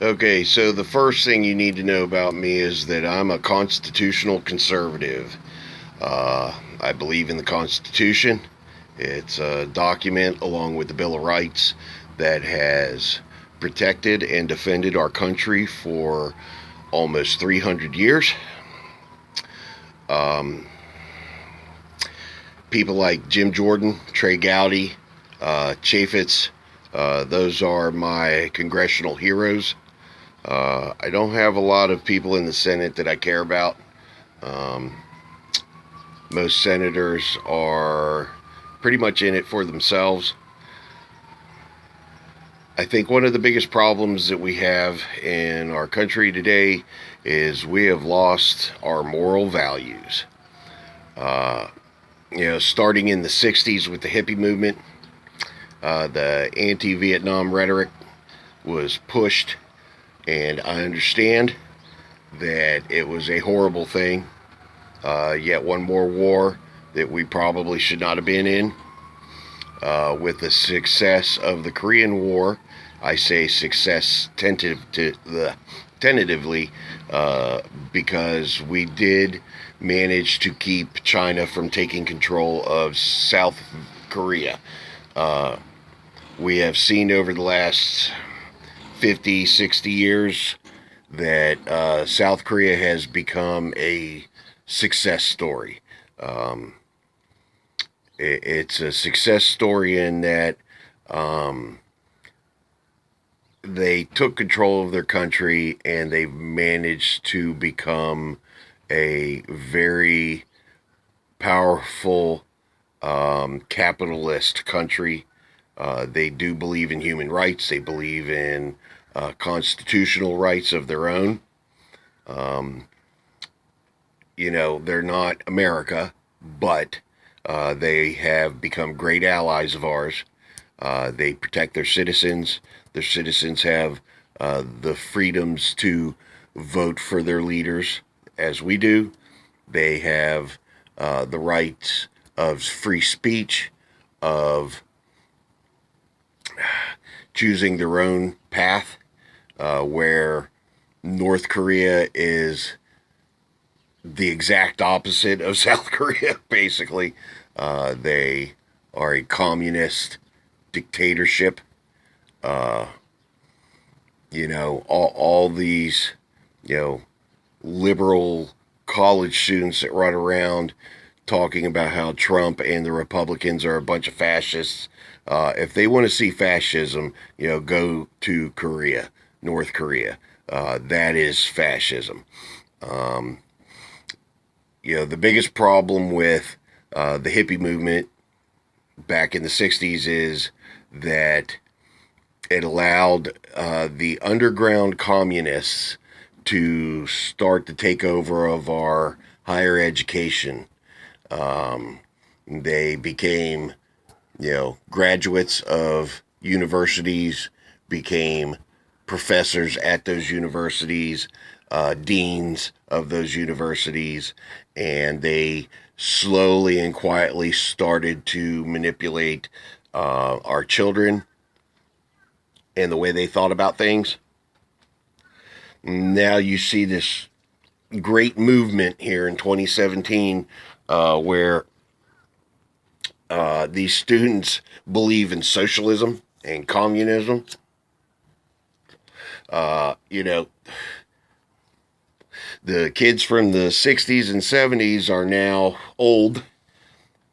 Okay, so the first thing you need to know about me is that I'm a constitutional conservative. I believe in the Constitution. It's a document, along with the Bill of Rights, that has protected and defended our country for almost 300 years. Um, People like Jim Jordan, Trey Gowdy, Chaffetz, those are my congressional heroes. I don't have a lot of people in the Senate that I care about. Um, Most senators are pretty much in it for themselves. I think one of the biggest problems that we have in our country today is we have lost our moral values. Uh, Starting in the 60s with the hippie movement, the anti Vietnam rhetoric was pushed, and I understand that it was a horrible thing. Yet one more war that we probably should not have been in. With the success of the Korean War, I say success tentatively, because we did manage to keep China from taking control of South Korea. Uh, we have seen over the last 50, 60 years that South Korea has become a success story. Um, it's a success story in that um, they took control of their country and they've managed to become a very powerful capitalist country. They do believe in human rights, they believe in constitutional rights of their own. Um, they're not America, but they have become great allies of ours. They protect their citizens. Their citizens have the freedoms to vote for their leaders, as we do. They have the rights of free speech, of choosing their own path, where North Korea is the exact opposite of South Korea, basically. They are a communist dictatorship. Uh, all these, you know, liberal college students that run around talking about how Trump and the Republicans are a bunch of fascists. If they want to see fascism, go to Korea, North Korea. That is fascism. Um, the biggest problem with the hippie movement back in the 60s is that it allowed the underground communists to start the takeover of our higher education. They became, graduates of universities, became professors at those universities, deans of those universities, and they slowly and quietly started to manipulate our children and the way they thought about things. Now you see this great movement here in 2017 where these students believe in socialism and communism. Uh, you know, the kids from the 60s and 70s are now old.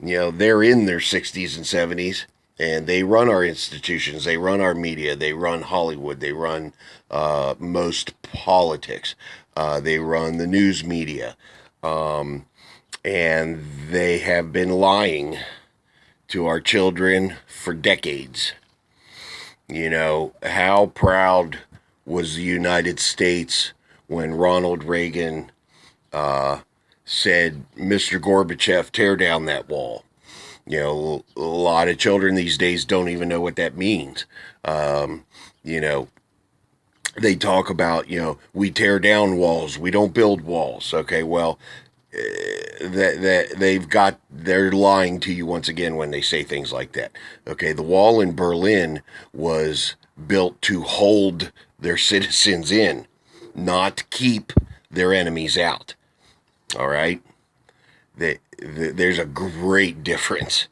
They're in their 60s and 70s, and they run our institutions, they run our media, they run Hollywood, they run most politics, they run the news media, and they have been lying to our children for decades. How proud was the United States when Ronald Reagan said, Mr. Gorbachev, tear down that wall? A lot of children these days don't even know what that means. Um, you know, they talk about, we tear down walls, we don't build walls. Okay, well, they're lying to you once again when they say things like that. Okay, the wall in Berlin was built to hold their citizens in, not keep their enemies out. All right? There's a great difference.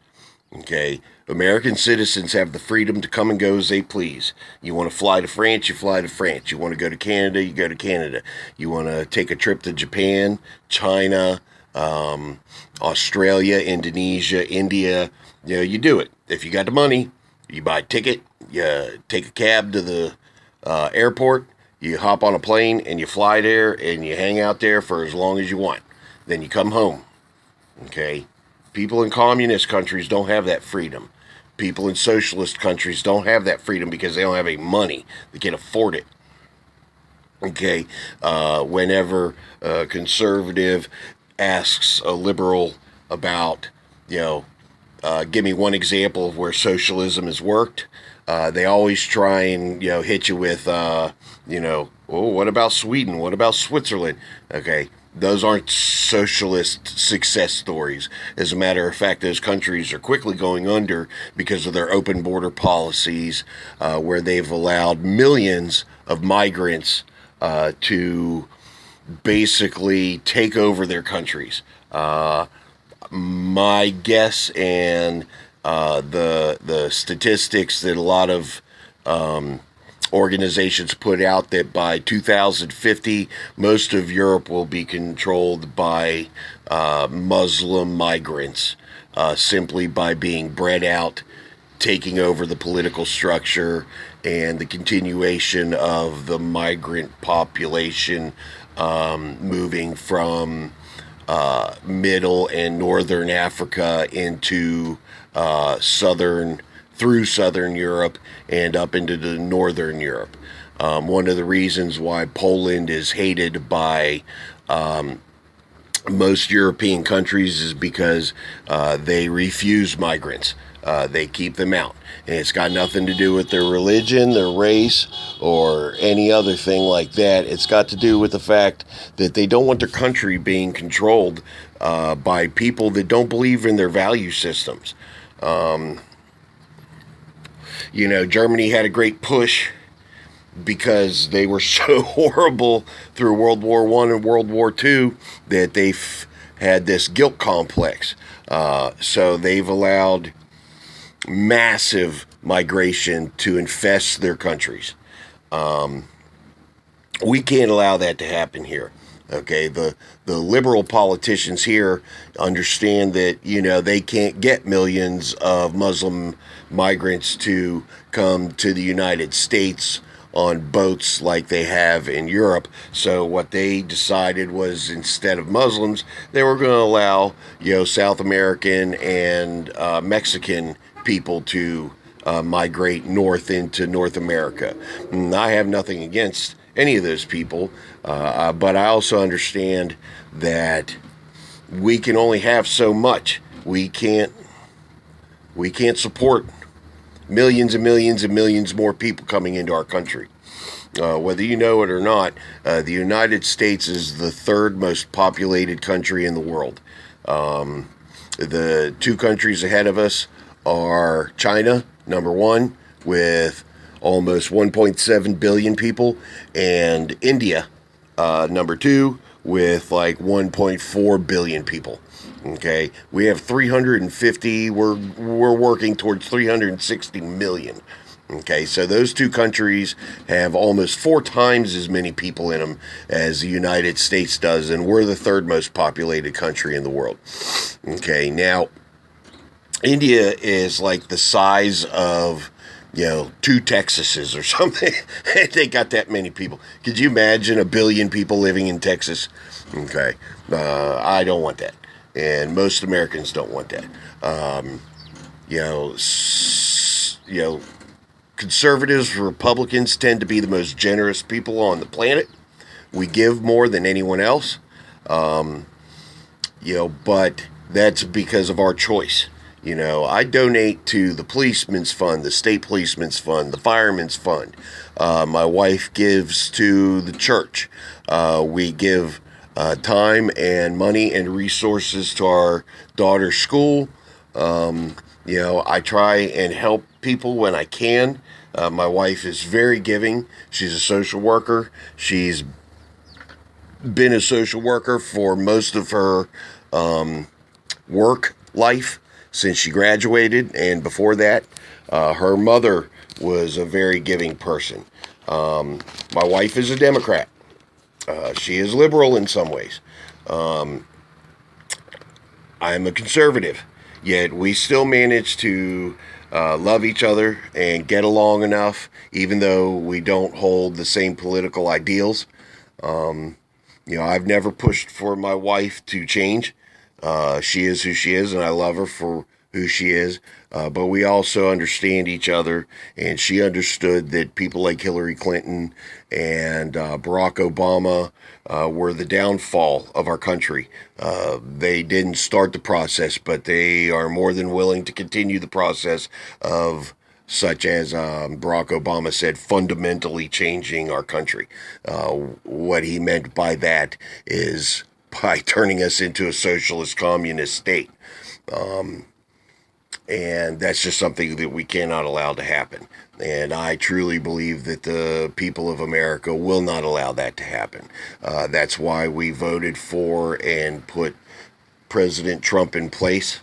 Okay? American citizens have the freedom to come and go as they please. You want to fly to France, you fly to France. You want to go to Canada, you go to Canada. You want to take a trip to Japan, China, Australia, Indonesia, India. You do it. If you got the money, you buy a ticket, you take a cab to the airport, you hop on a plane, and you fly there, and you hang out there for as long as you want. Then you come home. Okay? People in communist countries don't have that freedom. People in socialist countries don't have that freedom because they don't have any money. They can't afford it. Okay? Whenever a conservative asks a liberal about, give me one example of where socialism has worked, they always try and, hit you with, oh, what about Sweden? What about Switzerland? Okay? Those aren't socialist success stories. As a matter of fact, those countries are quickly going under because of their open border policies, where they've allowed millions of migrants to basically take over their countries. My guess and the statistics that a lot of organizations put out that by 2050, most of Europe will be controlled by Muslim migrants, simply by being bred out, taking over the political structure, and the continuation of the migrant population moving from middle and northern Africa into through southern Europe and up into the northern Europe. One of the reasons why Poland is hated by most European countries is because they refuse migrants. They keep them out. And it's got nothing to do with their religion, their race, or any other thing like that. It's got to do with the fact that they don't want their country being controlled by people that don't believe in their value systems. Germany had a great push because they were so horrible through World War I and World War II that they've had this guilt complex. So they've allowed massive migration to infest their countries. We can't allow that to happen here. Okay, the liberal politicians here understand that, they can't get millions of Muslim migrants to come to the United States on boats like they have in Europe. So what they decided was, instead of Muslims, they were going to allow, South American and Mexican people to migrate north into North America. And I have nothing against any of those people, but I also understand that we can only have so much. We can't support millions and millions and millions more people coming into our country. Whether you know it or not, the United States is the third most populated country in the world. The two countries ahead of us are China, number one, with almost 1.7 billion people, and India, number two, with like 1.4 billion people. Okay, we have 350. We're working towards 360 million. Okay, so those two countries have almost 4 times as many people in them as the United States does, and we're the third most populated country in the world. Okay, now India is like the size of, 2 Texases or something. They got that many people. Could you imagine 1 billion people living in Texas? Okay, I don't want that, and most Americans don't want that. Conservatives, Republicans tend to be the most generous people on the planet. We give more than anyone else, but that's because of our choice. I donate to the policeman's fund, the state policeman's fund, the fireman's fund. My wife gives to the church. We give time and money and resources to our daughter's school. I try and help people when I can. My wife is very giving. She's a social worker. She's been a social worker for most of her work life since she graduated, and before that, her mother was a very giving person. My wife is a Democrat. She is liberal in some ways. I'm a conservative, yet we still manage to love each other and get along enough, even though we don't hold the same political ideals. I've never pushed for my wife to change. She is who she is, and I love her for who she is. But we also understand each other, and she understood that people like Hillary Clinton and Barack Obama were the downfall of our country. They didn't start the process, but they are more than willing to continue the process of, such as Barack Obama said, fundamentally changing our country. What he meant by that is by turning us into a socialist communist state. And that's just something that we cannot allow to happen. And I truly believe that the people of America will not allow that to happen. That's why we voted for and put President Trump in place,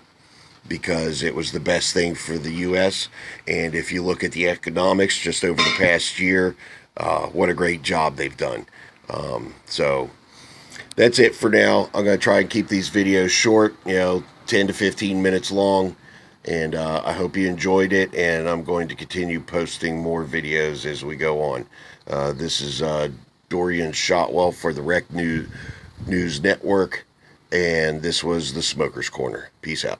because it was the best thing for the U.S. And if you look at the economics just over the past year, what a great job they've done. So that's it for now. I'm going to try and keep these videos short, 10 to 15 minutes long. And I hope you enjoyed it, and I'm going to continue posting more videos as we go on. This is Dorian Shotwell for the Rec News Network, and this was the Smokers Corner. Peace out.